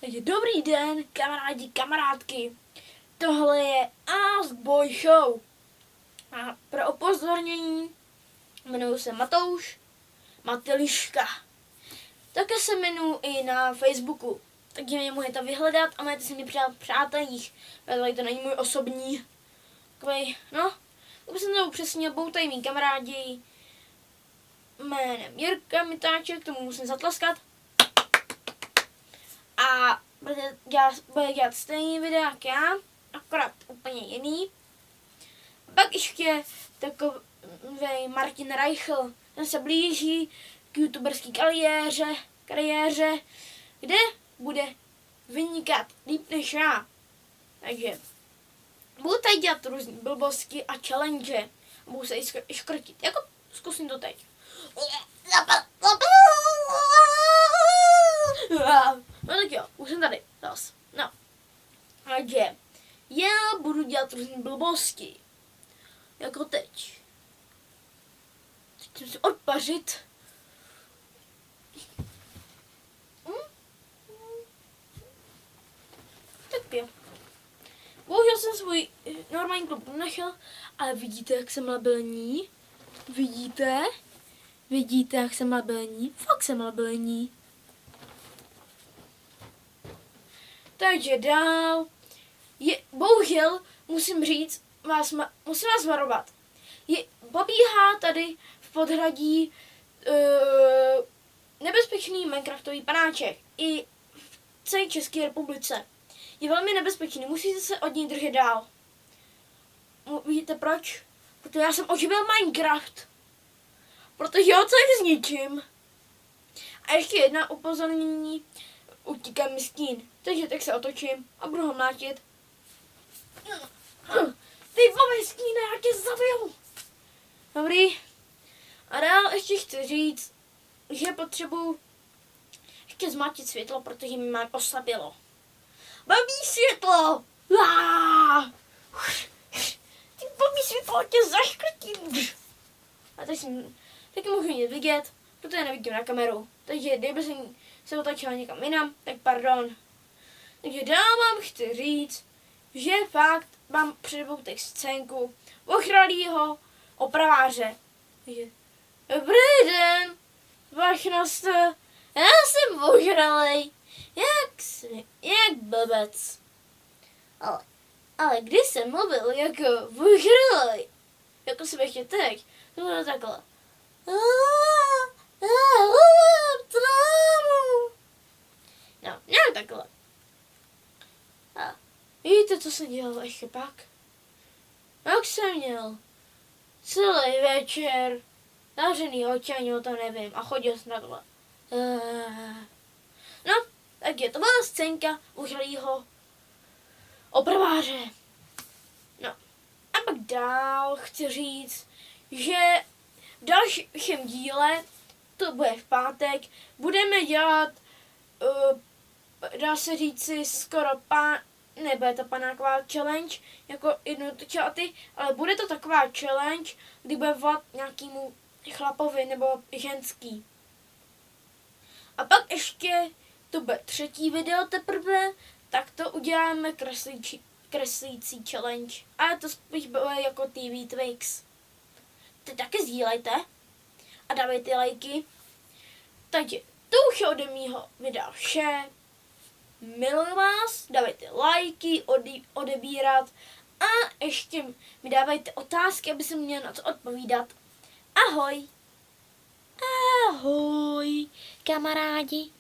Takže dobrý den, kamarádi, kamarádky. Tohle je Ask Boy Show. A pro upozornění jmenuji se Matouš Matyliška. Také se jmenuji i na Facebooku. Takže mě můžete vyhledat a můžete si mě přidat v přátelích. Protože to není můj osobní. Takový, no, kdyby jsem to upřesnil, budou tady mý kamarádi jménem Jirka Mitáček, tomu musím zatlaskat. A bude dělat stejný videa jak já, akorát úplně jiný. Pak ještě takový Martin Reichl, ten se blíží k youtuberské kariéře, kde bude vynikat líp než já. Takže budu tady dělat různý blbosti a challenge. Budu se i škrtit. Jako zkusím to teď. No tak jo, už jsem tady zas. No. Takže já budu dělat různý blbosti. Jako teď. Teď jsem si odpařit. Tak jo. Bohužel jsem svůj normální klub našel, ale vidíte, jak jsem labilní? Vidíte? Vidíte, jak jsem labilní? Fakt jsem labilní. Takže dál. Bohužel musím říct, musím vás varovat. Pobíhá tady v podhradí nebezpečný Minecraftový panáček. I v celé České republice. Je velmi nebezpečný, musíte se od něj držet dál. Víte proč? Protože já jsem oživil Minecraft. Protože ho celý zničím. A ještě jedna upozornění. Utíká mi stín. Takže tak se otočím a budu ho mlátit. Ty vole stíne, já tě zabiju. Dobrý. A dál ještě chci říct, že potřebuji ještě zmátit světlo, protože mi má oslabilo. Blbý světlo! Ty blbý světlo, tě zaškrtím. A teď taky můžu nic vidět, protože nevidím na kameru. Takže kdyby jsem se otočila někam jinam, tak pardon. Takže dál vám chci říct, že fakt mám před sebou teď scénku ochralýho opraváře. Takže, dobrý den, váš naste, já jsem ochralej, jak blbec. Ale když jsem mluvil jako ochralej, jako jsem ještě teď, to bylo takhle. No, nějak takhle. A víte, co se dělalo ještě pak? Jak jsem měl celý večer zavřený oči, ani o tom nevím, a chodil jsem takhle. No, tak je to byla scénka uchylýho opraváře. No, a pak dál chci říct, že v dalším díle, to bude v pátek, budeme dělat, dá se říci, skoro nebude to panáková challenge, jako jednotčáty, ale bude to taková challenge, kdy bude volat nějakému chlapovi nebo ženský. A pak ještě, to bude třetí video teprve, tak to uděláme kreslící challenge. Ale to spíš bude jako TV Twix. Ty taky sdílejte a dávejte lajky. Takže to už je ode mýho videa vše. Miluji vás, dávejte lajky, odebírat a ještě mi dávejte otázky, aby jsem měl na co odpovídat. Ahoj! Ahoj, kamarádi!